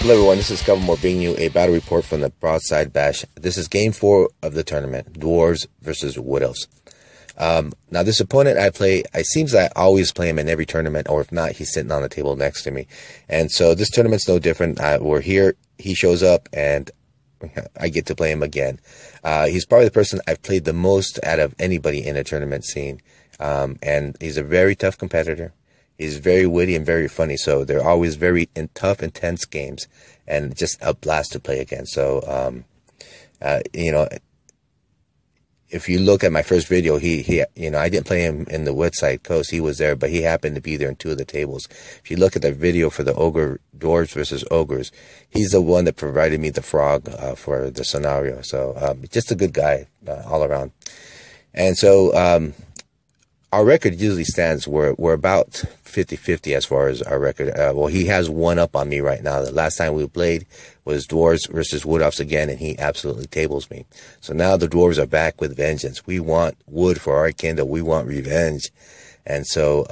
Hello everyone, this is Kevin bringing you a battle report from the Broadside Bash. This is game 4 of the tournament, Dwarves versus Wood Elves. Now this opponent it seems I always play him in every tournament, or if not, he's sitting on the table next to me. And so this tournament's no different. We're here, he shows up, and I get to play him again. He's probably the person I've played the most out of anybody in a tournament scene. And he's a very tough competitor. He's very witty and very funny, so they're always very tough, intense games, and just a blast to play against. So, you know, if you look at my first video, I didn't play him in the Woodside Coast. He was there, but he happened to be there in 2 of the tables. If you look at the video for the Dwarves versus Ogres, he's the one that provided me the frog for the scenario. So, just a good guy all around. And so, our record usually stands, we're about 50-50 as far as our record. Well, he has one up on me right now. The last time we played was Dwarves versus Wood Elves again, and he absolutely tables me. So now the Dwarves are back with vengeance. We want wood for our kindle. We want revenge. And so,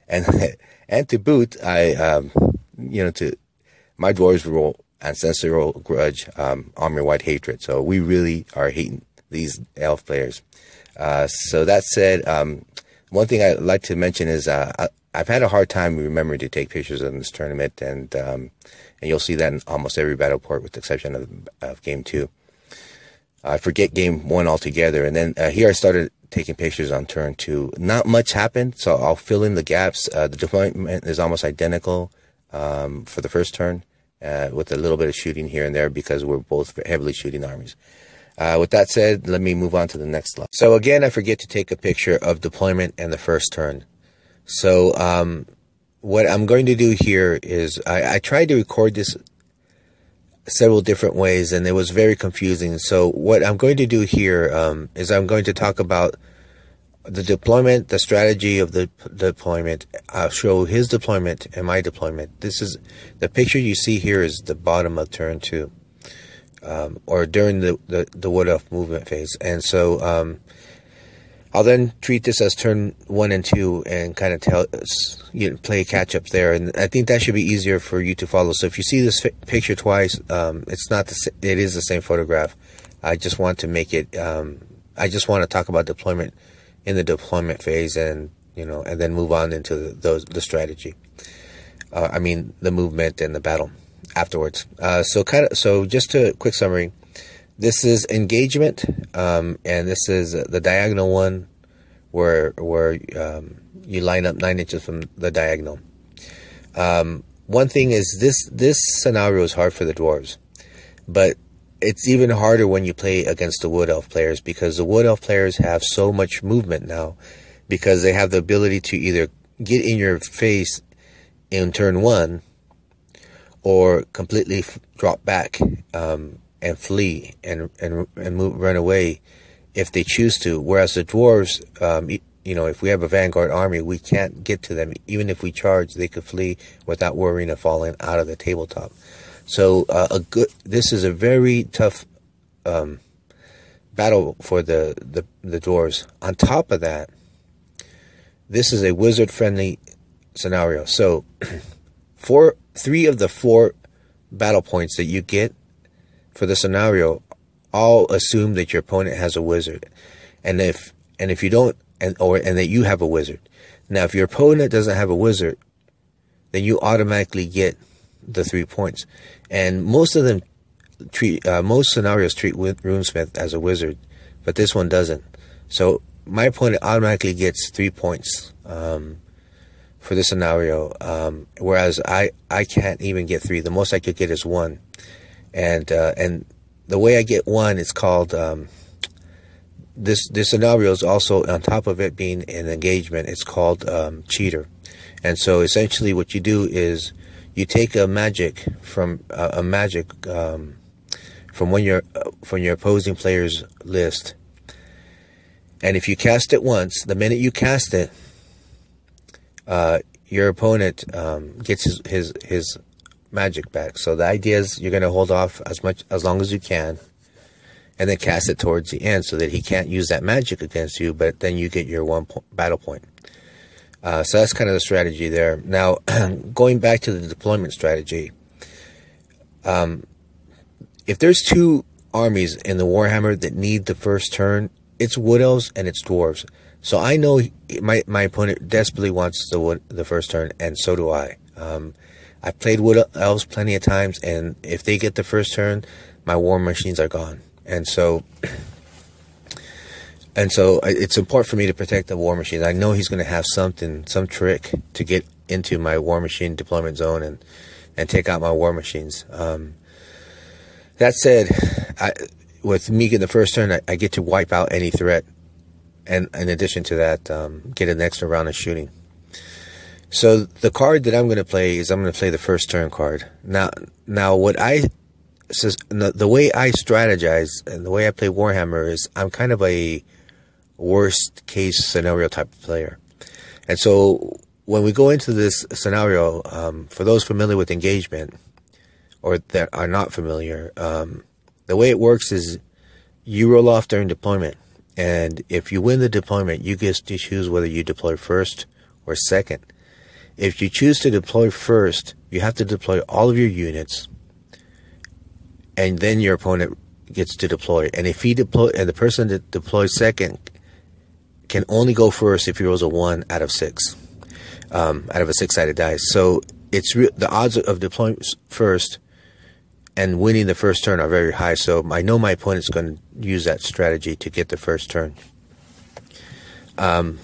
and to boot, my Dwarves roll ancestral grudge, armor white hatred. So we really are hating these elf players. So that said, one thing I'd like to mention is, I've had a hard time remembering to take pictures in this tournament, and you'll see that in almost every battle report with the exception of game 2. I forget game 1 altogether, and then, here I started taking pictures on turn 2. Not much happened, so I'll fill in the gaps. The deployment is almost identical, for the first turn, with a little bit of shooting here and there because we're both heavily shooting armies. With that said, let me move on to the next slide. So again, I forget to take a picture of deployment and the first turn. So what I'm going to do here is I tried to record this several different ways, and it was very confusing. So what I'm going to do here is I'm going to talk about the deployment, the strategy of the deployment. I'll show his deployment and my deployment. This is the picture you see here is the bottom of turn 2. Or during the Wood Elf movement phase. And so I'll then treat this as turn 1 and 2 and kind of play catch up there. And I think that should be easier for you to follow. So if you see this picture twice, it is the same photograph. I just want to make it, I just want to talk about deployment in the deployment phase, and, and then move on into the strategy. The movement and the battle afterwards. So just a quick summary. This is engagement, and this is the diagonal one where you line up 9 inches from the diagonal. One thing is this scenario is hard for the Dwarves, but it's even harder when you play against the Wood Elf players, because the Wood Elf players have so much movement now, because they have the ability to either get in your face in turn 1 or completely drop back and flee and run away if they choose to. Whereas the Dwarves, if we have a vanguard army, we can't get to them. Even if we charge, they could flee without worrying of falling out of the tabletop. So this is a very tough battle for the Dwarves. On top of that, this is a wizard-friendly scenario. So 3 of the 4 battle points that you get for the scenario all assume that your opponent has a wizard, and if you don't, and that you have a wizard. Now, if your opponent doesn't have a wizard, then you automatically get the 3 points. And most of them most scenarios treat Runesmith as a wizard, but this one doesn't. So my opponent automatically gets 3 points for this scenario, whereas I can't even get 3. The most I could get is 1, and the way I get 1 is called this scenario is also, on top of it being an engagement, it's called cheater. And so essentially what you do is you take a magic from from your opposing player's list, and if you cast it once, the minute you cast it, your opponent gets his magic back. So the idea is you're going to hold off as long as you can, and then cast it towards the end so that he can't use that magic against you, but then you get your 1 battle point. So that's kind of the strategy there. Now, going back to the deployment strategy, If there's two armies in the Warhammer that need the first turn, it's Wood Elves and it's Dwarves. So I know my opponent desperately wants the first turn, and so do I. I've played Wood Elves plenty of times, and if they get the first turn, my war machines are gone. And so it's important for me to protect the war machines. I know he's going to have some trick to get into my war machine deployment zone and take out my war machines. That said, with me getting the first turn, I get to wipe out any threat, and in addition to that, get an extra round of shooting. So the card that I'm going to play is I'm going to play the first turn card. Now the way I strategize and the way I play Warhammer is I'm kind of a worst case scenario type of player. And so when we go into this scenario, for those familiar with engagement or that are not familiar, the way it works is you roll off during deployment, and if you win the deployment, you get to choose whether you deploy first or second. If you choose to deploy first, you have to deploy all of your units, and then your opponent gets to deploy. And if the person that deploys second can only go first if he rolls a 1 out of 6, out of a 6-sided dice. So the odds of deploying first and winning the first turn are very high. So I know my opponent's going to use that strategy to get the first turn. And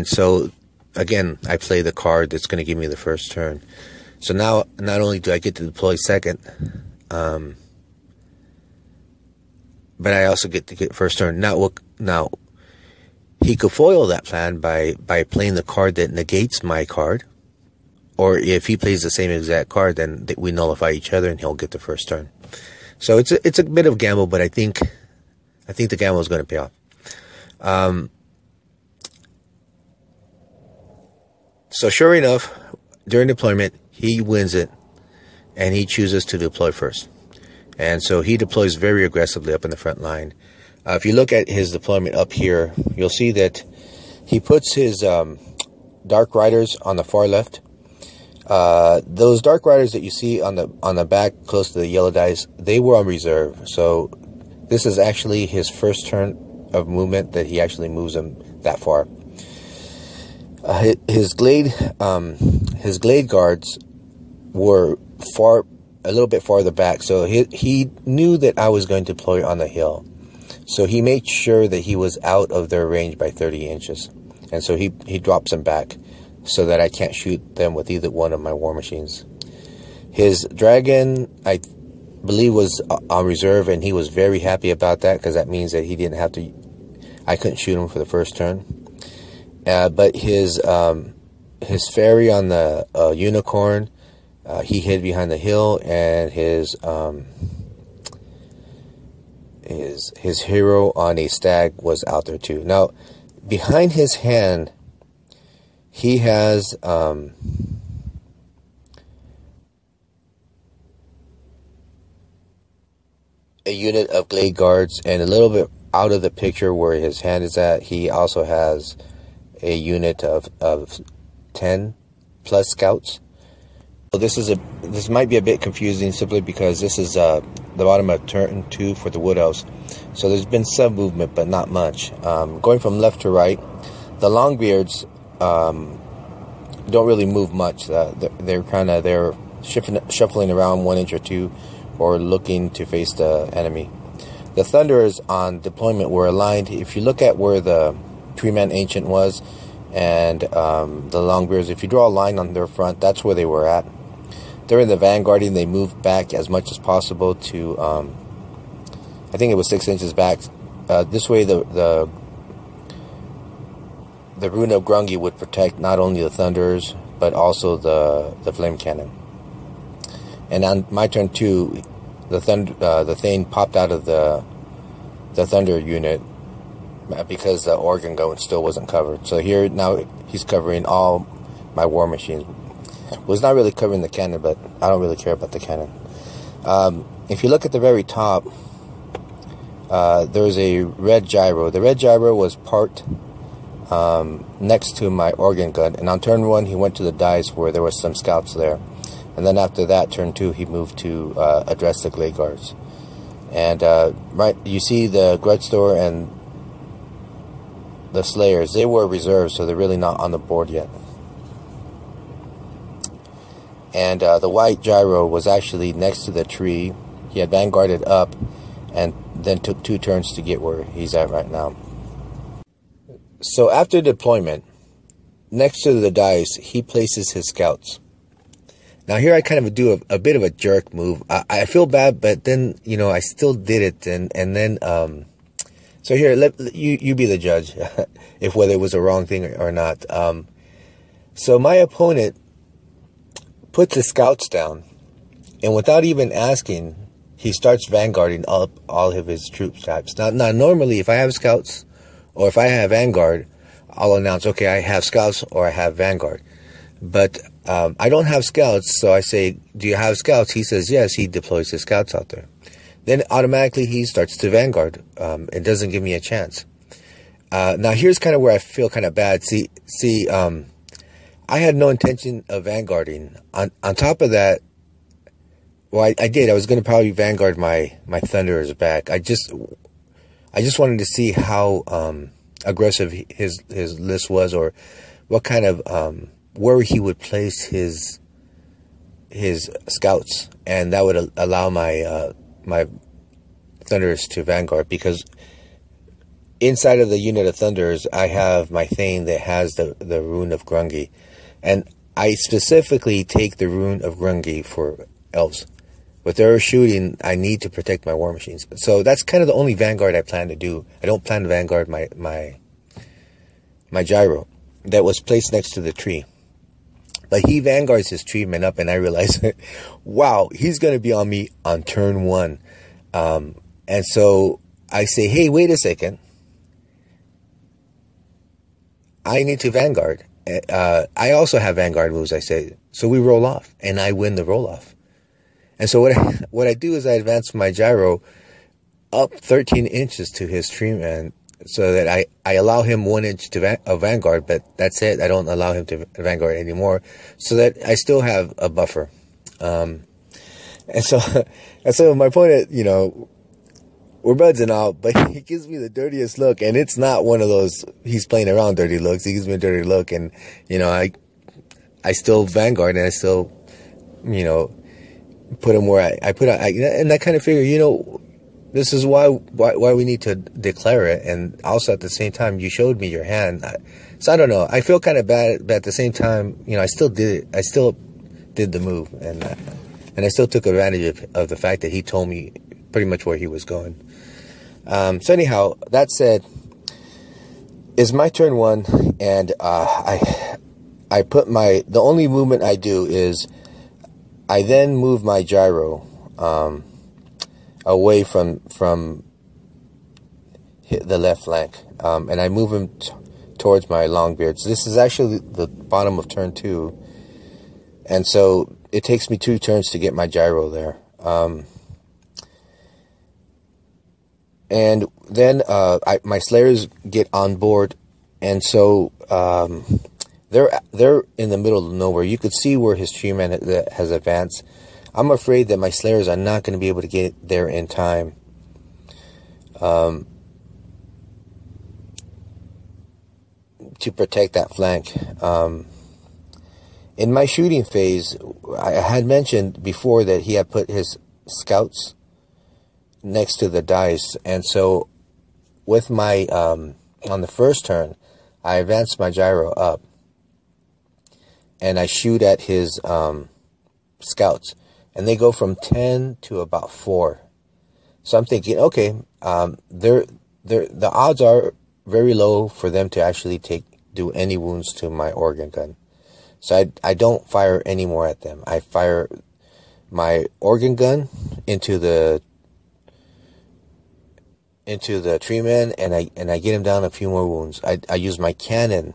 so again, I play the card that's going to give me the first turn. So now, not only do I get to deploy second, but I also get to get first turn. Now, he could foil that plan by playing the card that negates my card, or if he plays the same exact card, then we nullify each other, and he'll get the first turn. So it's a bit of a gamble, but I think the gamble is going to pay off. So sure enough, during deployment, he wins it, and he chooses to deploy first. And so he deploys very aggressively up in the front line. If you look at his deployment up here, you'll see that he puts his Dark Riders on the far left. Those Dark Riders that you see on the back close to the yellow dice, they were on reserve. So this is actually his first turn of movement that he actually moves them that far. His glade guards were a little bit farther back, so he knew that I was going to deploy on the hill. So he made sure that he was out of their range by 30 inches. And so he drops them back so that I can't shoot them with either one of my war machines. His dragon, I believe, was on reserve, and he was very happy about that, because that means that he didn't have to, I couldn't shoot him for the first turn. But his fairy on the unicorn, he hid behind the hill, and his hero on a stag was out there too. Now, behind his hand, he has a unit of glade guards, and a little bit out of the picture where his hand is at, he also has a unit of 10 plus scouts. So this might be a bit confusing, simply because this is the bottom of turn 2 for the Wood Elves. So there's been some movement, but not much. Going from left to right, the Longbeards don't really move much. They're shuffling around 1 inch or 2, or looking to face the enemy. The Thunderers on deployment were aligned. If you look at where the Tree-Man Ancient was and the Longbeards, if you draw a line on their front, that's where they were at. During the vanguarding, they moved back as much as possible to, I think it was 6 inches back. This way, the Rune of Grungy would protect not only the Thunderers, but also the Flame Cannon. And on my turn 2, the Thane popped out of the Thunder unit, because the organ gun still wasn't covered. So here now he's covering all my war machines. Was not really covering the cannon, but I don't really care about the cannon. If you look at the very top, there's a red gyro. The red gyro was parked next to my organ gun, and on turn 1 he went to the dice where there was some scouts there. And then after that, turn 2, he moved to address the Glade Guards. And right, you see the Grudge Store and the Slayers, they were reserved, so they're really not on the board yet. And the white gyro was actually next to the tree. He had vanguarded up and then took 2 turns to get where he's at right now. So after deployment, next to the dice, he places his scouts. Now here I kind of do a bit of a jerk move. I feel bad, but then, you know, I still did it. And then, so here, you be the judge, if whether it was a wrong thing or not. So my opponent puts his scouts down, and without even asking, he starts vanguarding up all of his troop types. Now normally, if I have scouts, or if I have vanguard, I'll announce, okay, I have scouts or I have vanguard. But I don't have scouts, so I say, do you have scouts? He says yes. He deploys his scouts out there. Then automatically he starts to vanguard. It doesn't give me a chance. Now here's kind of where I feel kind of bad. See, I had no intention of vanguarding. On top of that, well, I did. I was going to probably vanguard my Thunderers back. I just wanted to see how aggressive his list was, or what kind of where he would place his scouts, and that would allow my my Thunderers to vanguard, because inside of the unit of Thunderers I have my Thane that has the rune of Grungy, and I specifically take the rune of Grungy for Elves. With their shooting, I need to protect my war machines. So that's kind of the only vanguard I plan to do. I don't plan to vanguard my gyro that was placed next to the tree. But he vanguards his treatment up, and I realize, wow, he's going to be on me on turn 1. And so I say, hey, wait a second. I need to vanguard. I also have vanguard moves, I say. So we roll off, and I win the roll off. And so what I do is I advance my gyro up 13 inches to his tree man, so that I allow him 1 inch of vanguard, but that's it. I don't allow him to vanguard anymore, so that I still have a buffer. And so my opponent, you know, we're buds and all, but he gives me the dirtiest look, and it's not one of those he's playing around dirty looks. He gives me a dirty look, and you know, I still vanguard, and I still, you know, put him where I put, and I kind of figure, you know, this is why we need to declare it. And also at the same time, you showed me your hand. So I don't know. I feel kind of bad, but at the same time, you know, I still did it. I still did the move, and I still took advantage of the fact that he told me pretty much where he was going. So anyhow, that said, it's my turn 1, and I put the only movement I do is I then move my gyro away from the left flank, and I move him towards my Longbeard. So this is actually the bottom of turn 2, and so it takes me 2 turns to get my gyro there. And then my Slayers get on board, and so they're in the middle of nowhere. You could see where his tree man has advanced. I'm afraid that my Slayers are not going to be able to get there in time. To protect that flank. In my shooting phase, I had mentioned before that he had put his scouts next to the dice, and so with my on the first turn, I advance my gyro up, and I shoot at his scouts, and they go from 10 to about 4. So I'm thinking, okay, the odds are very low for them to actually do any wounds to my organ gun. So I don't fire any more at them. I fire my organ gun into the tree man, and I get him down a few more wounds. I use my cannon,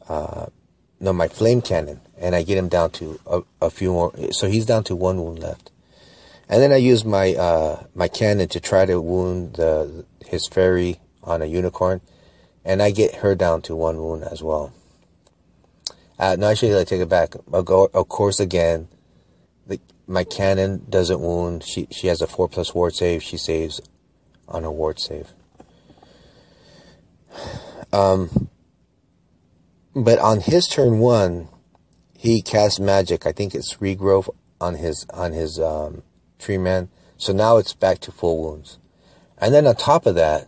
my flame cannon, and I get him down to a few more. So he's down to 1 wound left. And then I use my my cannon to try to wound his fairy on a unicorn, and I get her down to 1 wound as well. No, actually, I take it back. I'll go, of course, again. my cannon doesn't wound. She has a 4+ ward save. She saves on a ward save. But on his turn 1, he casts magic. I think it's regrowth on his tree man. So now it's back to full wounds. And then on top of that,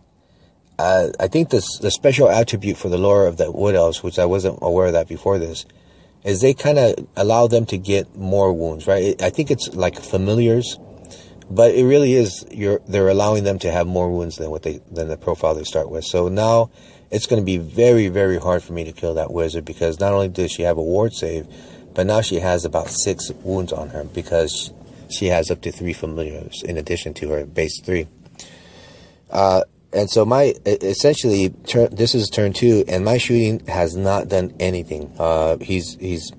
I think the special attribute for the lore of the Wood Elves, which I wasn't aware of that before this, is they kind of allow them to get more wounds, right? I think it's like familiars, but it really is they're allowing them to have more wounds than than the profile they start with. So now it's going to be very, very hard for me to kill that wizard, because not only does she have a ward save, but now she has about 6 wounds on her, because she has up to 3 familiars in addition to her base 3. And so essentially, this is turn 2, and my shooting has not done anything. He's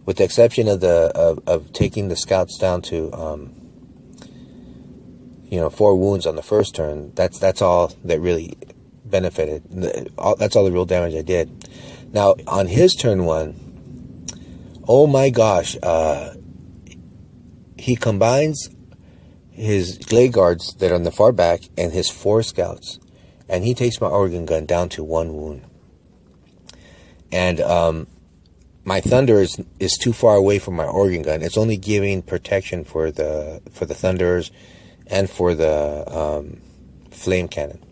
with the exception of taking the scouts down to 4 wounds on the first turn. That's all that really benefited. That's all the real damage I did. Now on his turn 1, oh my gosh, he combines his Glade Guards that are on the far back and his 4 scouts, and he takes my organ gun down to 1 wound. And my Thunder is too far away from my organ gun. It's only giving protection for the Thunderers and for the flame cannon,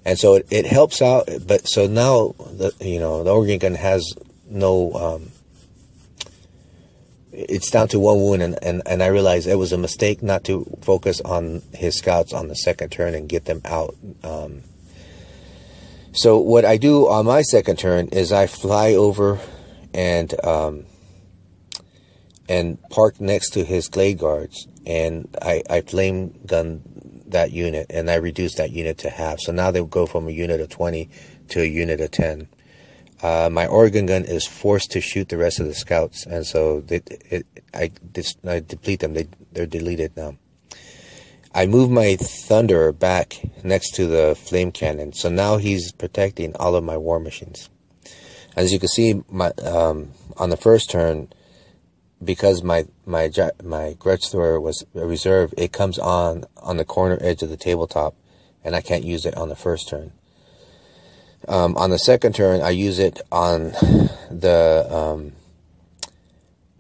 and so it helps out. But so now the organ gun has no. It's down to 1 wound, and I realized it was a mistake not to focus on his scouts on the second turn and get them out. So what I do on my second turn is I fly over and park next to his Glade Guards, and I flame gun that unit, and I reduce that unit to half. So now they go from a unit of 20 to a unit of 10. My organ gun is forced to shoot the rest of the scouts, and so I deplete them. They're deleted now. I move my Thunder back next to the flame cannon, so now he's protecting all of my war machines. As you can see, on the first turn, because my Grudge Thrower was a reserve, it comes on the corner edge of the tabletop, and I can't use it on the first turn. On the second turn, I use it on the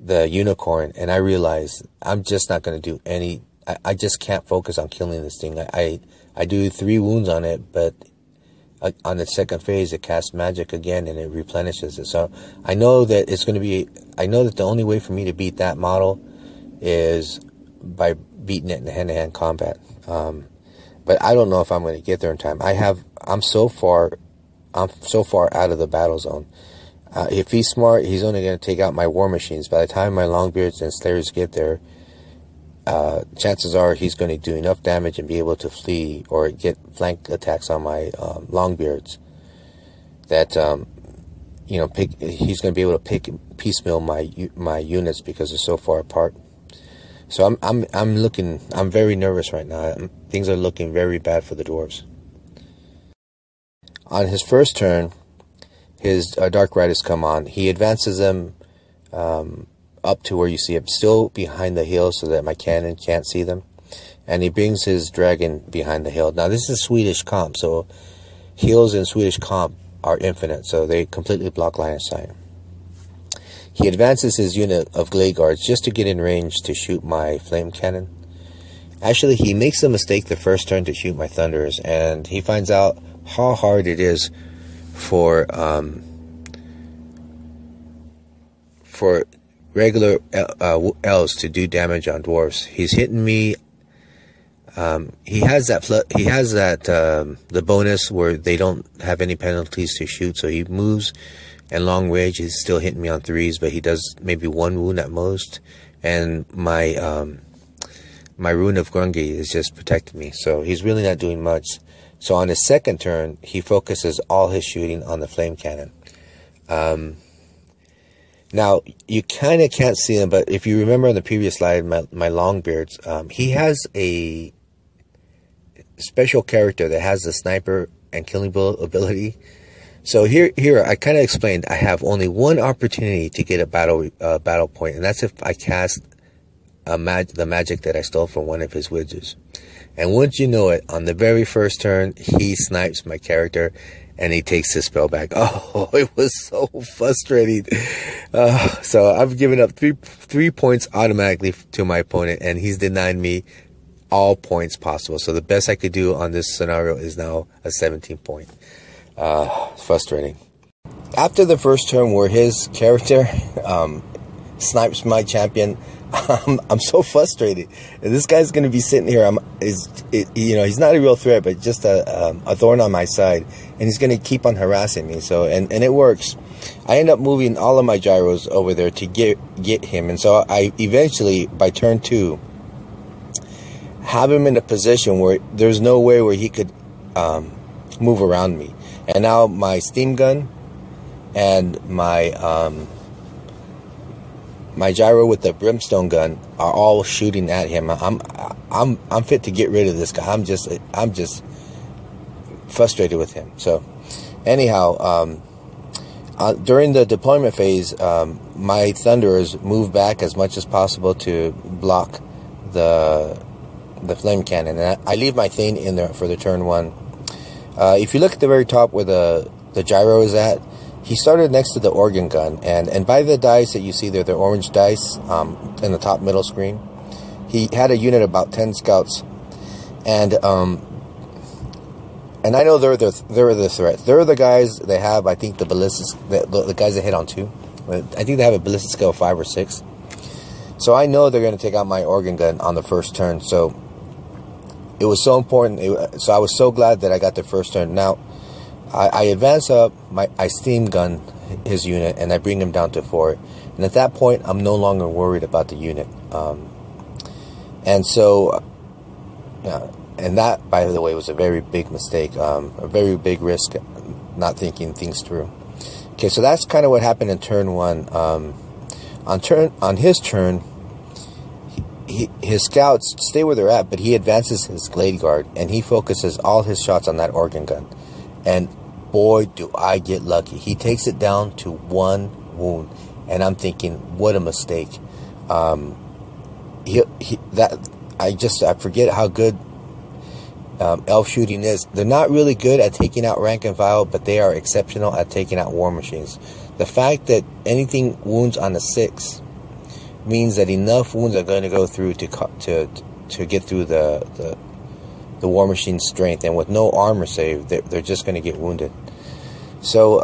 unicorn, and I realize I'm just not going to do any. I just can't focus on killing this thing. I do 3 wounds on it, but on the second phase, it casts magic again, and it replenishes it. So I know that it's going to be. I know that the only way for me to beat that model is by beating it in hand-to-hand combat. But I don't know if I'm going to get there in time. I'm so far out of the battle zone. If he's smart, he's only going to take out my war machines. By the time my Longbeards and Slayers get there, chances are he's going to do enough damage and be able to flee or get flank attacks on my Longbeards that he's going to be able to piecemeal my units because they're so far apart. So I'm very nervous right now. Things are looking very bad for the Dwarves. On his first turn, his Dark Riders come on. He advances them up to where you see him, still behind the hill so that my cannon can't see them. And he brings his dragon behind the hill. Now, this is Swedish Comp, so hills in Swedish Comp are infinite, so they completely block line of sight. He advances his unit of Glade Guards just to get in range to shoot my flame cannon. Actually, he makes a mistake the first turn to shoot my Thunderers, and he finds out how hard it is for regular elves to do damage on dwarves. He's hitting me. He has that the bonus where they don't have any penalties to shoot, so he moves and long range. He's still hitting me on 3s, but he does maybe 1 wound at most. And my Rune of Grungi is just protecting me, so he's really not doing much. So on his second turn, he focuses all his shooting on the flame cannon. Now, you kind of can't see him, but if you remember on the previous slide, my Longbeards, he has a special character that has the sniper and killing bullet ability. So here I kind of explained, I have only one opportunity to get a battle point, and that's if I cast the magic that I stole from one of his wizards. And wouldn't you know it, on the very first turn, he snipes my character and he takes his spell back. Oh, it was so frustrating. So I've given up three points automatically to my opponent, and he's denied me all points possible. So the best I could do on this scenario is now a 17 point. Frustrating. After the first turn where his character snipes my champion, I'm so frustrated. This guy's going to be sitting here. He's not a real threat, but just a thorn on my side, and he's going to keep on harassing me. So and it works. I end up moving all of my gyros over there to get him, and so I eventually, by turn 2, have him in a position where there's no way where he could move around me. And now my steam gun and my my gyro with the brimstone gun are all shooting at him. I'm fit to get rid of this guy. I'm just frustrated with him. So anyhow, during the deployment phase, my Thunderers move back as much as possible to block the flame cannon, and I leave my Thane in there for the turn 1. If you look at the very top where the gyro is at, he started next to the organ gun, and by the dice that you see there, the orange dice in the top middle screen, he had a unit of about 10 scouts, and I know they're the threat. They're the guys that have, I think, the ballistics, the guys that hit on 2. I think they have a ballistic skill of 5 or 6. So I know they're going to take out my organ gun on the first turn. So it was so important. So I was so glad that I got the first turn. Now, I advance up, I steam gun his unit, and I bring him down to 4. And at that point, I'm no longer worried about the unit. And so, and that, by the way, was a very big mistake, a very big risk, not thinking things through. Okay, so that's kind of what happened in turn 1. On his turn, his scouts stay where they're at, but he advances his Glade Guard, and he focuses all his shots on that organ gun. And boy, do I get lucky. He takes it down to 1 wound, and I'm thinking, what a mistake. I forget how good elf shooting is. They're not really good at taking out rank and file, but they are exceptional at taking out war machines. The fact that anything wounds on a 6 means that enough wounds are going to go through to get through the war machine's strength, and with no armor save, they're just going to get wounded. So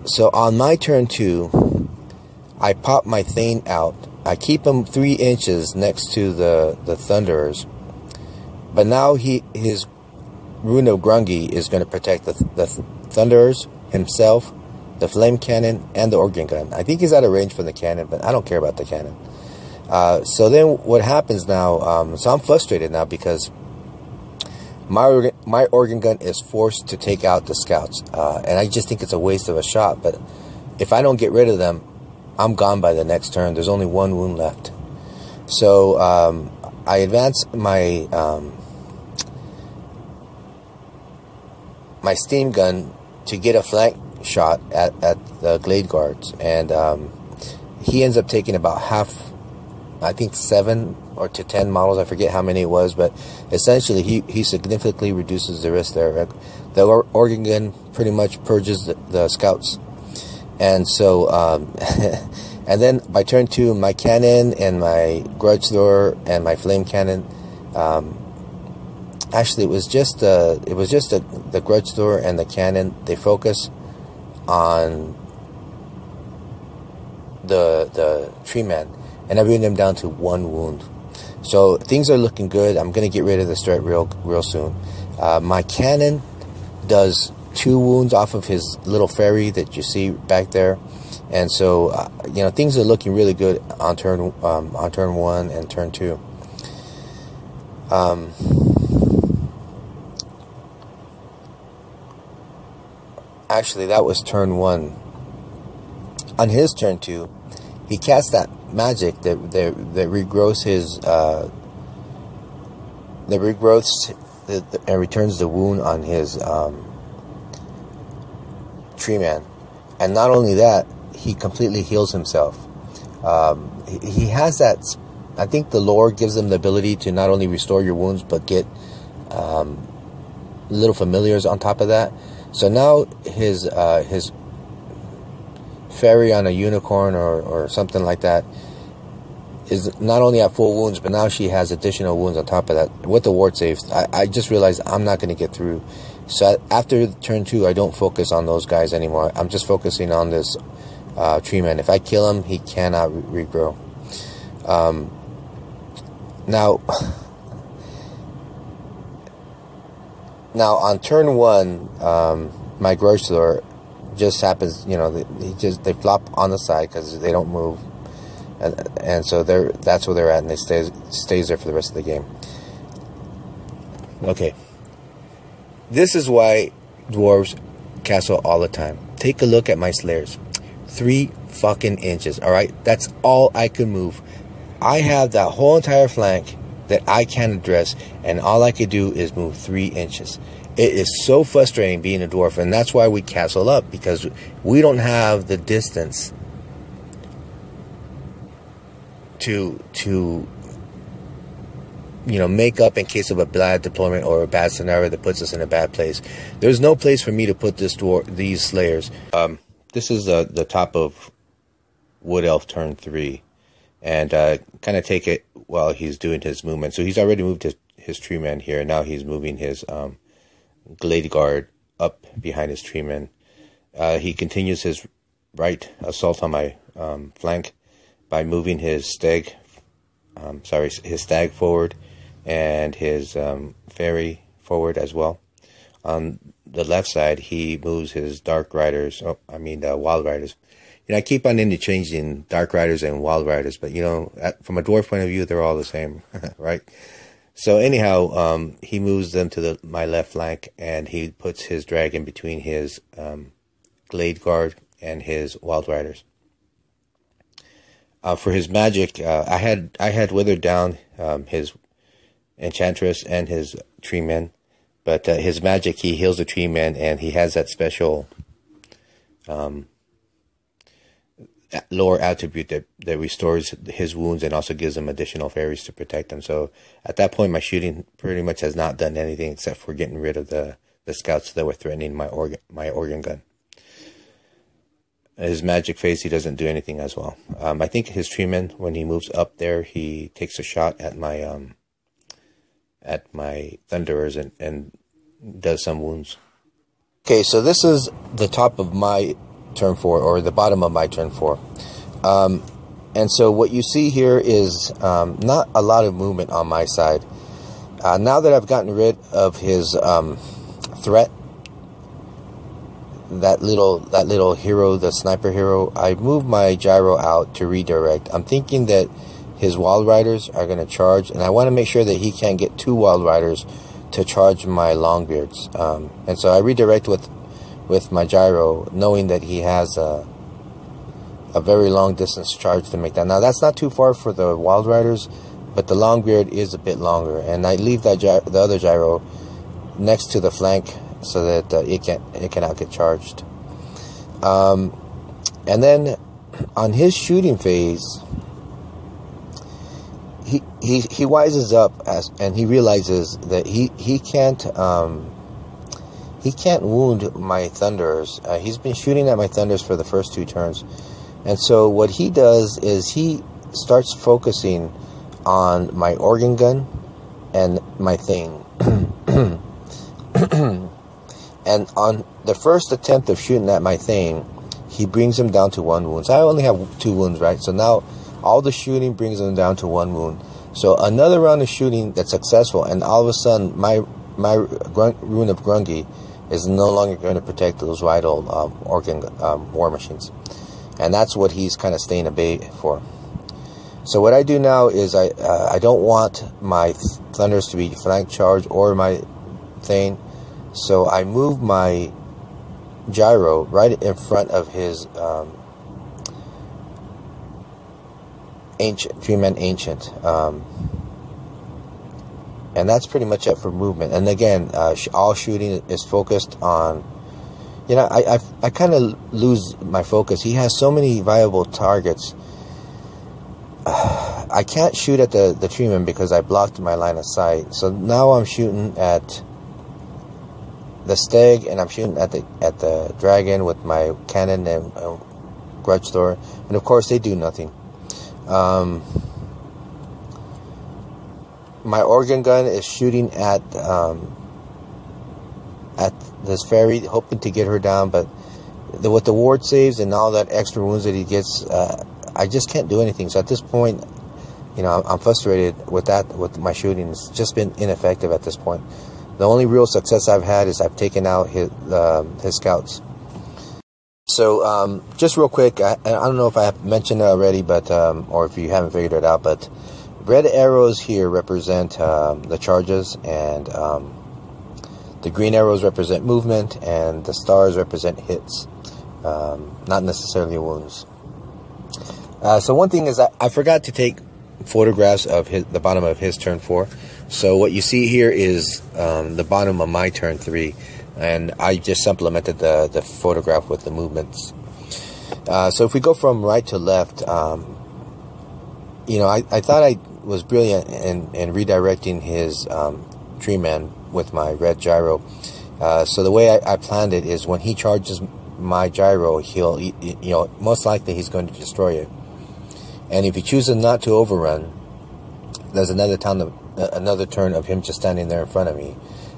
so on my turn 2, I pop my Thane out. I keep him 3 inches next to the Thunderers, but now his Rune of Grungy is going to protect the Thunderers, himself, the flame cannon, and the organ gun. I think he's out of range from the cannon, but I don't care about the cannon. So then what happens now, so I'm frustrated now because my organ gun is forced to take out the scouts, and I just think it's a waste of a shot. But if I don't get rid of them, I'm gone by the next turn. There's only 1 wound left. So I advance my my steam gun to get a flank shot at the Glade Guards, and he ends up taking about half, I think 7 or to 10 models, I forget how many it was, but essentially he significantly reduces the risk there. The organ gun pretty much purges the scouts, and so and then by turn 2, my cannon and my grudge thrower and my flame cannon, actually it was just the grudge thrower and the cannon, they focus on the tree man, and I bring them down to 1 wound. So things are looking good. I'm going to get rid of this threat real soon. My cannon does 2 wounds off of his little fairy that you see back there, and so things are looking really good on turn 1 and turn 2. Actually, that was turn 1. On his turn 2, he casts that magic that regrowths his and returns the wound on his tree man. And not only that, he completely heals himself. He has that I think the lore gives them the ability to not only restore your wounds, but get little familiars on top of that. So now his fairy on a unicorn or something like that is not only at full wounds, but now she has additional wounds on top of that with the ward saves. I just realized I'm not going to get through. So after turn 2, I don't focus on those guys anymore. I'm just focusing on this tree man. If I kill him, he cannot regrow. Now on turn 1, my Grudge Lord just happens, you know, they flop on the side because they don't move, and so that's where they're at, and they stays there for the rest of the game. Okay, this is why dwarves castle all the time. Take a look at my slayers, 3 fucking inches. All right, that's all I can move. I have that whole entire flank that I can address, and all I could do is move 3 inches. It is so frustrating being a dwarf, and that's why we castle up, because we don't have the distance to you know, make up in case of a bad deployment or a bad scenario that puts us in a bad place. There's no place for me to put these slayers. This is the top of Wood Elf turn 3, and kind of take it while he's doing his movement. So he's already moved his tree man here, and now he's moving his Glade Guard up behind his tree man. He continues his right assault on my flank by moving his stag forward and his fairy forward as well. On the left side, he moves his Dark Riders. Wild Riders. You know, I keep on interchanging Dark Riders and Wild Riders, but you know, from a dwarf point of view, they're all the same, right? So anyhow, he moves them to my left flank, and he puts his dragon between his Glade Guard and his Wild Riders. For his magic, I had withered down his Enchantress and his Tree Men, but his magic, he heals the Tree Men, and he has that special lore attribute that restores his wounds and also gives him additional fairies to protect him. So at that point, my shooting pretty much has not done anything except for getting rid of the scouts that were threatening my organ gun. His magic phase, he doesn't do anything as well. I think his treeman, when he moves up there, he takes a shot at my thunderers and does some wounds. Okay, so this is the top of my turn 4, or the bottom of my turn 4. And so what you see here is not a lot of movement on my side. Now that I've gotten rid of his threat, that little hero, the sniper hero, I moved my gyro out to redirect. I'm thinking that his Wild Riders are going to charge, and I want to make sure that he can't get 2 Wild Riders to charge my Longbeards. And so I redirect with my gyro, knowing that he has a very long distance charge to make that. Now that's not too far for the Wild Riders, but the Longbeard is a bit longer, and I leave that the other gyro next to the flank so that it cannot get charged. And then on his shooting phase, he wises up and he realizes that he can't wound my thunders. He's been shooting at my thunders for the first 2 turns, and so what he does is he starts focusing on my organ gun and my thing. And on the first attempt of shooting at my thing, he brings him down to 1 wound. So I only have 2 wounds, right? So now all the shooting brings him down to 1 wound. So another round of shooting that's successful, and all of a sudden my Rune of Grungy is no longer going to protect those vital organ war machines. And that's what he's kind of staying at bay for. So what I do now is I don't want my thunders to be flank charged or my thing. So I move my gyro right in front of his Treeman Ancient. And that's pretty much it for movement. And again, all shooting is focused on, you know, I kind of lose my focus. He has so many viable targets. I can't shoot at the treeman because I blocked my line of sight. So now I'm shooting at the stag, and I'm shooting at the dragon with my cannon and grudge thrower, and of course they do nothing. My organ gun is shooting at this fairy, hoping to get her down, but with the ward saves and all that extra wounds that he gets, I just can't do anything. So at this point, you know, I'm frustrated with that. With my shooting, it's just been ineffective at this point. The only real success I've had is I've taken out his scouts. So just real quick, I don't know if I have mentioned it already, but or if you haven't figured it out, but red arrows here represent the charges, and the green arrows represent movement, and the stars represent hits, not necessarily wounds. So one thing is I forgot to take photographs of the bottom of his turn 4. So what you see here is the bottom of my turn 3, and I just supplemented the photograph with the movements. So if we go from right to left, you know, I thought I was brilliant in redirecting his tree man with my red gyro. So the way I planned it is when he charges my gyro, he'll, you know, most likely he's going to destroy it. And if he chooses not to overrun, there's another turn of him just standing there in front of me.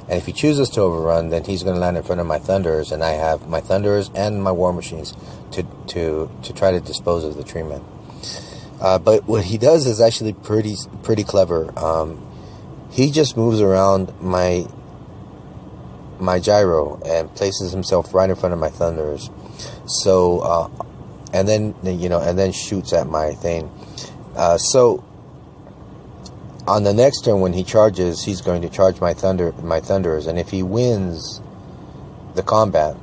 And if he chooses to overrun, then he's going to land in front of my thunderers, and I have my thunderers and my war machines to try to dispose of the tree man. But what he does is actually pretty clever. He just moves around my gyro and places himself right in front of my thunderers. So and then, you know, and then shoots at my thing. So on the next turn when he charges, he's going to charge my thunderers, and if he wins the combat,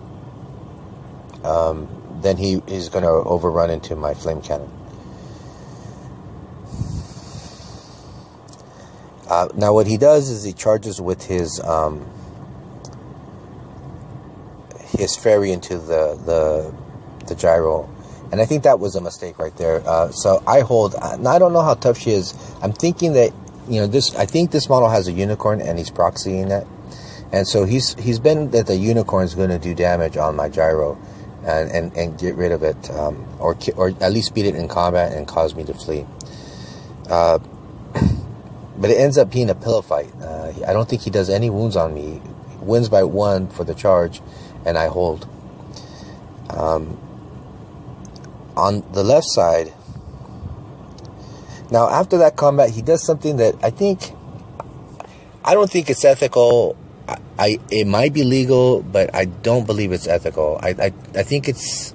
then he is going to overrun into my flame cannon. Now what he does is he charges with his fairy into the gyro, and I think that was a mistake right there. So I hold. Now I don't know how tough she is. I'm thinking that, you know, I think this model has a unicorn, and he's proxying that, and so he's been that the unicorn is going to do damage on my gyro, and get rid of it, or at least beat it in combat and cause me to flee. But it ends up being a pillow fight. I don't think he does any wounds on me. He wins by 1 for the charge, and I hold. On the left side, now after that combat, he does something that I don't think it's ethical. It might be legal, but I don't believe it's ethical. I think it's,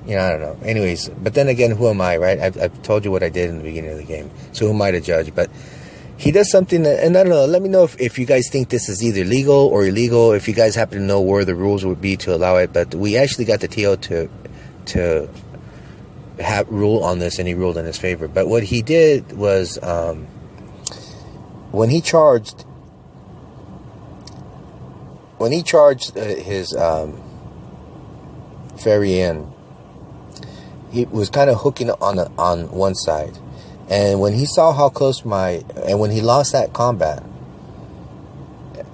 you know, I don't know. Anyways, but then again, who am I, right? I've told you what I did in the beginning of the game, so who am I to judge? But he does something that, and I don't know, let me know if you guys think this is either legal or illegal, if you guys happen to know where the rules would be to allow it. But we actually got the TO to have rule on this, and he ruled in his favor. But what he did was, when he charged his fairy in, he was kind of hooking on one side. And when he saw how close and when he lost that combat,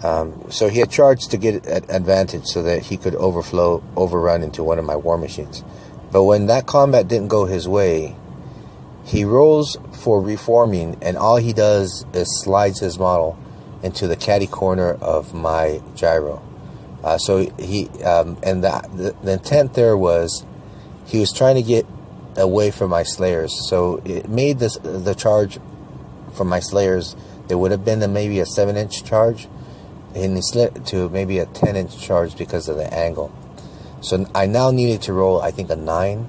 so he had charged to get advantage so that he could overrun into one of my war machines. But when that combat didn't go his way, he rolls for reforming, and all he does is slides his model into the caddy corner of my gyro. So he, and the intent there was, he was trying to get away from my slayers, so it made the charge from my slayers, there would have been maybe a 7-inch charge, and he slid to maybe a 10-inch charge because of the angle. So I now needed to roll, I think, a 9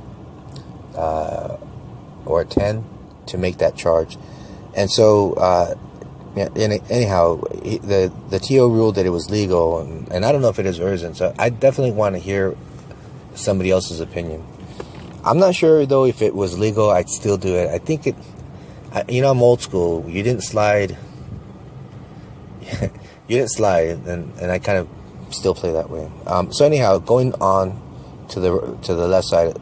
or a 10 to make that charge. And so yeah, anyhow, the TO ruled that it was legal, and I don't know if it is or isn't, so I definitely want to hear somebody else's opinion. I'm not sure, though, if it was legal, I'd still do it. I think you know, I'm old school. You didn't slide. You didn't slide, and I kind of still play that way. So anyhow, going on to the left side,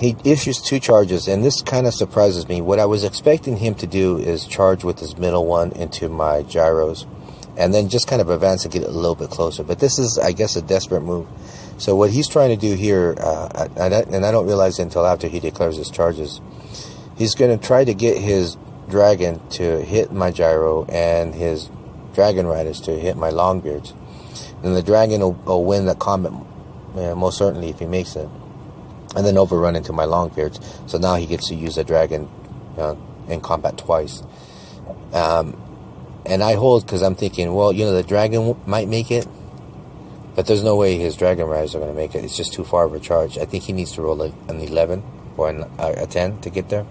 he issues 2 charges, and this kind of surprises me. What I was expecting him to do is charge with his middle one into my gyros, and then just kind of advance and get a little bit closer. But this is, I guess, a desperate move. So what he's trying to do here, and I don't realize it until after he declares his charges, he's going to try to get his dragon to hit my gyro and his dragon riders to hit my longbeards. And the dragon will win the combat, most certainly, if he makes it, and then overrun into my longbeards. So now he gets to use the dragon in combat twice. And I hold because I'm thinking, well, you know, the dragon might make it, but there's no way his dragon riders are going to make it. It's just too far of a charge. I think he needs to roll an 11 or a 10 to get there.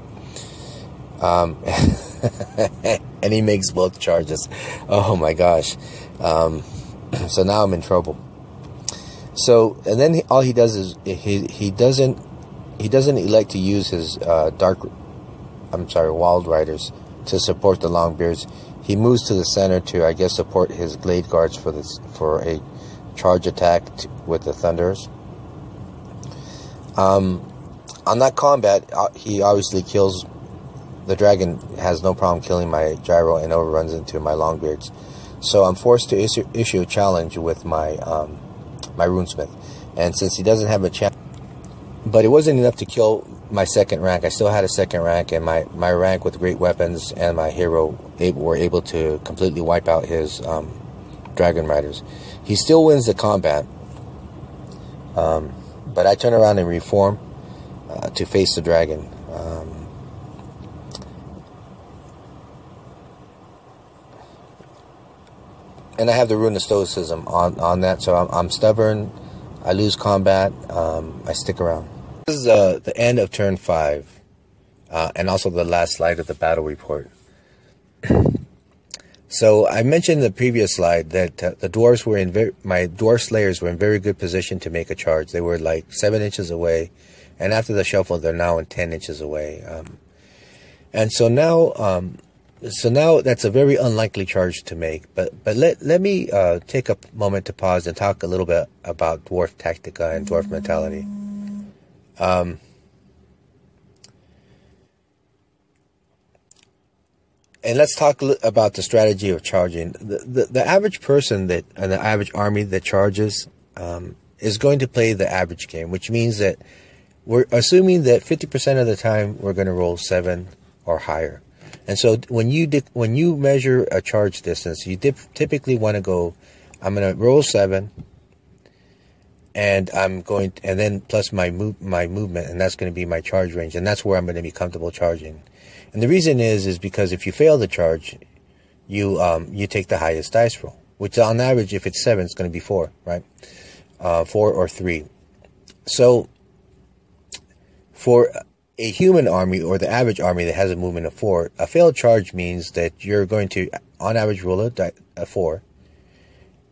And he makes both charges. Oh my gosh. So now I'm in trouble. So, and then all he does is he doesn't elect to use his wild riders to support the longbeards. He moves to the center to, I guess, support his glade guards for a charge attack with the thunders. On that combat, he obviously kills the dragon. Has no problem killing my gyro and overruns into my longbeards. So I'm forced to issue a challenge with my my runesmith, and since he doesn't have a challenge, but it wasn't enough to kill my second rank. I still had a second rank, and my rank with great weapons and my hero were able to completely wipe out his dragon riders. He still wins the combat, but I turn around and reform to face the dragon. And I have the Rune of Stoicism on that, so I'm stubborn. I lose combat. I stick around. This is the end of turn 5, and also the last slide of the battle report. So I mentioned in the previous slide that the dwarves were my dwarf slayers were in very good position to make a charge. They were like 7 inches away, and after the shuffle, they're now in 10 inches away. And so now. So now that's a very unlikely charge to make, but let me take a moment to pause and talk a little bit about dwarf tactica and dwarf mentality. And let's talk about the strategy of charging. The average person and the average army that charges is going to play the average game, which means that we're assuming that 50% of the time we're going to roll 7 or higher. And so when you measure a charge distance, you typically want to go, I'm going to roll 7, and then plus my movement, and that's going to be my charge range, and that's where I'm going to be comfortable charging. And the reason is because if you fail the charge, you take the highest dice roll, which on average, if it's 7, it's going to be 4, right? 4 or 3. So for a human army, or the average army that has a movement of 4, a failed charge means that you're going to, on average, roll a 4,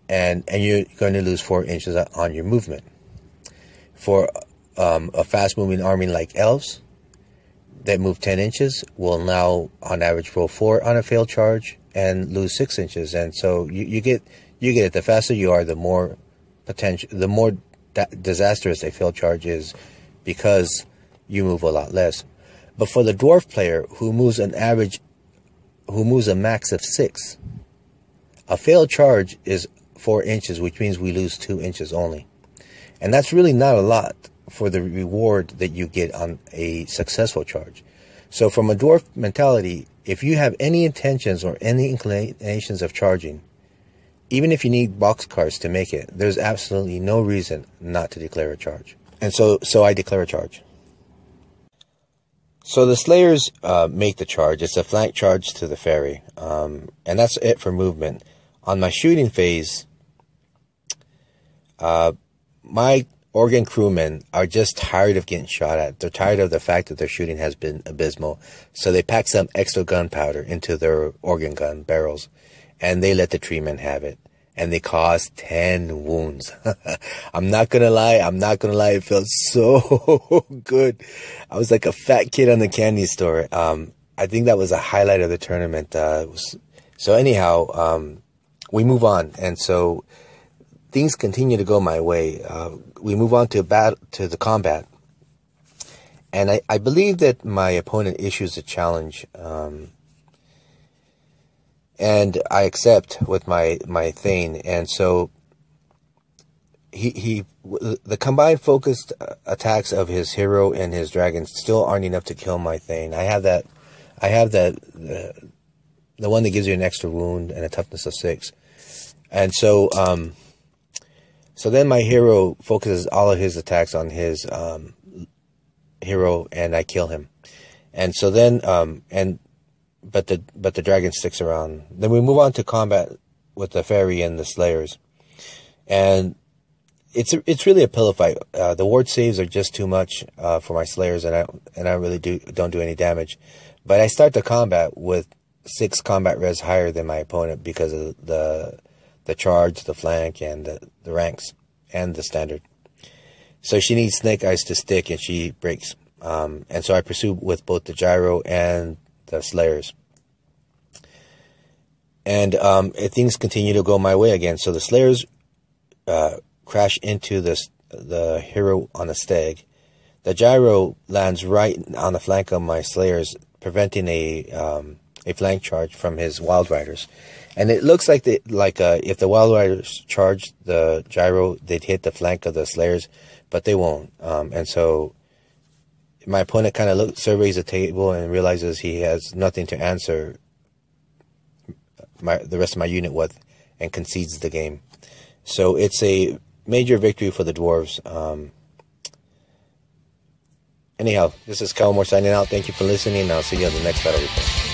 and you're going to lose 4 inches on your movement. For a fast-moving army like Elves that move 10 inches will now, on average, roll 4 on a failed charge and lose 6 inches. And so you get it. The faster you are, the more disastrous a failed charge is, because you move a lot less. But for the dwarf player who moves a max of 6, a failed charge is 4 inches, which means we lose 2 inches only. And that's really not a lot for the reward that you get on a successful charge. So from a dwarf mentality, if you have any intentions or any inclinations of charging, even if you need boxcars to make it, there's absolutely no reason not to declare a charge. And so I declare a charge. So the Slayers make the charge. It's a flank charge to the ferry. And that's it for movement. On my shooting phase, my Organ crewmen are just tired of getting shot at. They're tired of the fact that their shooting has been abysmal. So they pack some extra gunpowder into their organ gun barrels, and they let the treemen have it. And they caused 10 wounds. I'm not gonna lie. It felt so good. I was like a fat kid on the candy store. I think that was a highlight of the tournament. So anyhow, we move on. And so things continue to go my way. We move on to the combat. And I believe that my opponent issues a challenge, and I accept with my Thane. And so the combined focused attacks of his hero and his dragon still aren't enough to kill my Thane. I have the one that gives you an extra wound and a toughness of 6. And so so then my hero focuses all of his attacks on his hero, and I kill him. And so then but the dragon sticks around. Then we move on to combat with the fairy and the slayers. And it's really a pillow fight. The ward saves are just too much for my slayers, and I really don't do any damage. But I start the combat with 6 combat res higher than my opponent because of the charge, the flank, and the ranks, and the standard. So she needs Snake Eyes to stick, and she breaks. And so I pursue with both the gyro and the slayers. And things continue to go my way again. So the slayers crash into the hero on a stag. The gyro lands right on the flank of my slayers, preventing a flank charge from his wild riders. And it looks like if the wild riders charged the gyro, they'd hit the flank of the slayers, but they won't. And so my opponent kind of surveys the table and realizes he has nothing to answer the rest of my unit with, and concedes the game. So it's a major victory for the Dwarves. Anyhow, this is Calmore signing out. Thank you for listening, and I'll see you on the next battle report.